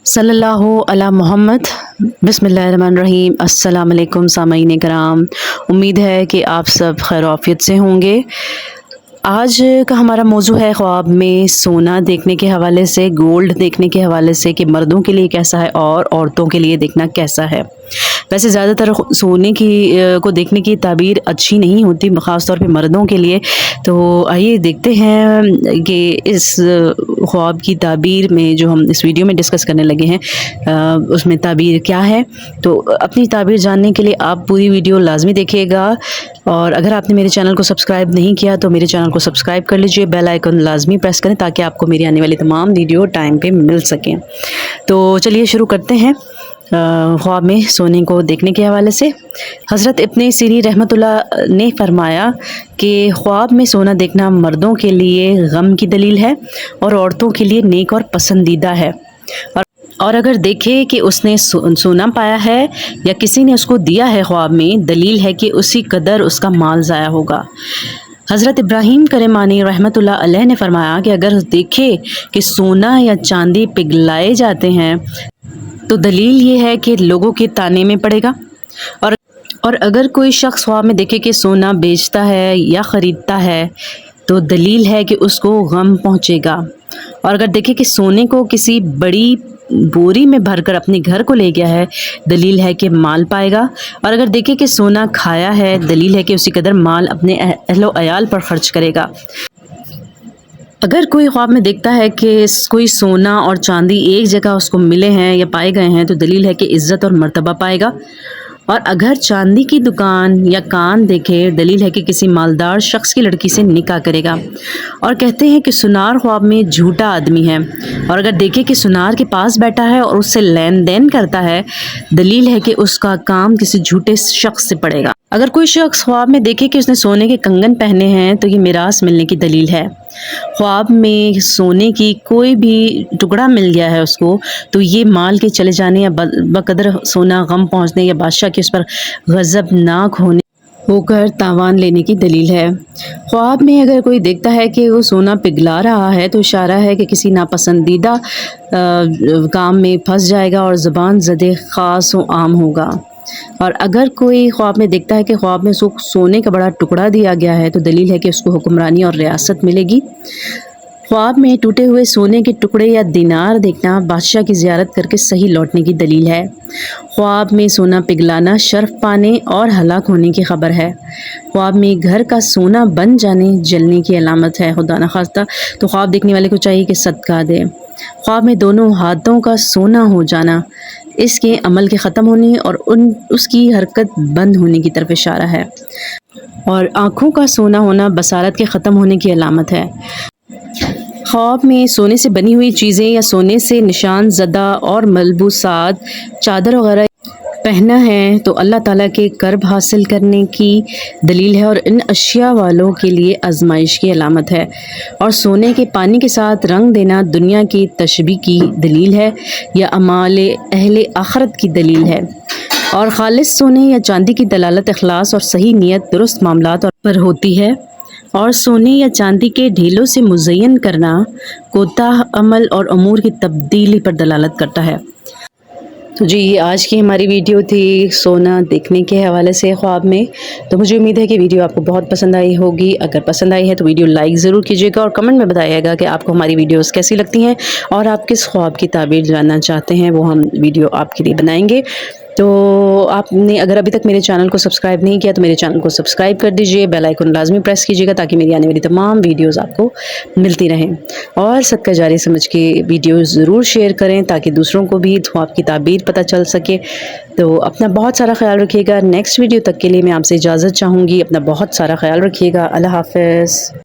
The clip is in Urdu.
صلی اللہ علی محمد۔ بسم اللہ الرحمن الرحیم۔ السلام علیکم سامعین کرام، امید ہے کہ آپ سب خیر و عافیت سے ہوں گے۔ آج کا ہمارا موضوع ہے خواب میں سونا دیکھنے کے حوالے سے، گولڈ دیکھنے کے حوالے سے کہ مردوں کے لیے کیسا ہے اور عورتوں کے لیے دیکھنا کیسا ہے۔ ویسے زیادہ تر سونے کو دیکھنے کی تعبیر اچھی نہیں ہوتی، خاص طور پہ مردوں کے لیے۔ تو آئیے دیکھتے ہیں کہ اس خواب کی تعبیر میں جو ہم اس ویڈیو میں ڈسکس کرنے لگے ہیں اس میں تعبیر کیا ہے۔ تو اپنی تعبیر جاننے کے لیے آپ پوری ویڈیو لازمی دیکھیے گا، اور اگر آپ نے میرے چینل کو سبسکرائب نہیں کیا تو میرے چینل کو سبسکرائب کر لیجئے، بیل آئیکن لازمی پریس کریں تاکہ آپ کو میری آنے والی تمام ویڈیو ٹائم پہ مل سکیں۔ تو چلیے شروع کرتے ہیں خواب میں سونے کو دیکھنے کے حوالے سے۔ حضرت ابن سیرین رحمۃ اللہ نے فرمایا کہ خواب میں سونا دیکھنا مردوں کے لیے غم کی دلیل ہے اور عورتوں کے لیے نیک اور پسندیدہ ہے، اور اگر دیکھے کہ اس نے سونا پایا ہے یا کسی نے اس کو دیا ہے خواب میں، دلیل ہے کہ اسی قدر اس کا مال ضائع ہوگا۔ حضرت ابراہیم کرمانی رحمۃ اللہ علیہ نے فرمایا کہ اگر دیکھے کہ سونا یا چاندی پگھلائے جاتے ہیں تو دلیل یہ ہے کہ لوگوں کے تانے میں پڑے گا، اور اگر کوئی شخص خواب میں دیکھے کہ سونا بیچتا ہے یا خریدتا ہے تو دلیل ہے کہ اس کو غم پہنچے گا، اور اگر دیکھے کہ سونے کو کسی بڑی بوری میں بھر کر اپنے گھر کو لے گیا ہے، دلیل ہے کہ مال پائے گا، اور اگر دیکھے کہ سونا کھایا ہے، دلیل ہے کہ اسی قدر مال اپنے اہل و عیال پر خرچ کرے گا۔ اگر کوئی خواب میں دیکھتا ہے کہ کوئی سونا اور چاندی ایک جگہ اس کو ملے ہیں یا پائے گئے ہیں تو دلیل ہے کہ عزت اور مرتبہ پائے گا، اور اگر چاندی کی دکان یا کان دیکھے، دلیل ہے کہ کسی مالدار شخص کی لڑکی سے نکاح کرے گا۔ اور کہتے ہیں کہ سنار خواب میں جھوٹا آدمی ہے، اور اگر دیکھے کہ سنار کے پاس بیٹھا ہے اور اس سے لین دین کرتا ہے، دلیل ہے کہ اس کا کام کسی جھوٹے شخص سے پڑے گا۔ اگر کوئی شخص خواب میں دیکھے کہ اس نے سونے کے کنگن پہنے ہیں تو یہ میراث ملنے کی دلیل ہے۔ خواب میں سونے کی کوئی بھی ٹکڑا مل گیا ہے اس کو تو یہ مال کے چلے جانے یا بقدر سونا غم پہنچنے یا بادشاہ کے اس پر غضبناک ہو کر تاوان لینے کی دلیل ہے۔ خواب میں اگر کوئی دیکھتا ہے کہ وہ سونا پگھلا رہا ہے تو اشارہ ہے کہ کسی ناپسندیدہ کام میں پھنس جائے گا اور زبان زدے خاص و عام ہوگا، اور اگر کوئی خواب میں دیکھتا ہے کہ خواب میں اس کو سونے کا بڑا ٹکڑا دیا گیا ہے تو دلیل ہے کہ اس کو حکمرانی اور ریاست ملے گی۔ خواب میں ٹوٹے ہوئے سونے کے ٹکڑے یا دینار دیکھنا بادشاہ کی زیارت کر کے صحیح لوٹنے کی دلیل ہے۔ خواب میں سونا پگھلانا شرف پانے اور ہلاک ہونے کی خبر ہے۔ خواب میں گھر کا سونا بن جانے جلنے کی علامت ہے، خدا نخواستہ، تو خواب دیکھنے والے کو چاہیے کہ صدقہ دے۔ خواب میں دونوں ہاتھوں کا سونا ہو جانا اس کے عمل کے ختم ہونے اور اس کی حرکت بند ہونے کی طرف اشارہ ہے، اور آنکھوں کا سونا ہونا بصارت کے ختم ہونے کی علامت ہے۔ خواب میں سونے سے بنی ہوئی چیزیں یا سونے سے نشان زدہ اور ملبوسات، چادر وغیرہ پہنا ہے تو اللہ تعالیٰ کے قرب حاصل کرنے کی دلیل ہے، اور ان اشیاء والوں کے لیے آزمائش کی علامت ہے۔ اور سونے کے پانی کے ساتھ رنگ دینا دنیا کی تشبیہ کی دلیل ہے یا اعمال اہل آخرت کی دلیل ہے، اور خالص سونے یا چاندی کی دلالت اخلاص اور صحیح نیت درست معاملات پر ہوتی ہے، اور سونے یا چاندی کے ڈھیلوں سے مزین کرنا کوتاہ عمل اور امور کی تبدیلی پر دلالت کرتا ہے۔ تو جی یہ آج کی ہماری ویڈیو تھی سونا دیکھنے کے حوالے سے خواب میں۔ تو مجھے امید ہے کہ ویڈیو آپ کو بہت پسند آئی ہوگی۔ اگر پسند آئی ہے تو ویڈیو لائک ضرور کیجیے گا، اور کمنٹ میں بتائیے گا کہ آپ کو ہماری ویڈیوز کیسی لگتی ہیں اور آپ کس خواب کی تعبیر جاننا چاہتے ہیں، وہ ہم ویڈیو آپ کے لیے بنائیں گے۔ تو آپ نے اگر ابھی تک میرے چینل کو سبسکرائب نہیں کیا تو میرے چینل کو سبسکرائب کر دیجئے، بیل آئیکن لازمی پریس کیجیے گا تاکہ میری آنے والی تمام ویڈیوز آپ کو ملتی رہیں، اور صدقہ جاری سمجھ کے ویڈیوز ضرور شیئر کریں تاکہ دوسروں کو بھی خواب کی تعبیر پتہ چل سکے۔ تو اپنا بہت سارا خیال رکھیے گا۔ نیکسٹ ویڈیو تک کے لیے میں آپ سے اجازت چاہوں گی۔ اپنا بہت سارا خیال رکھیے گا۔ اللہ حافظ۔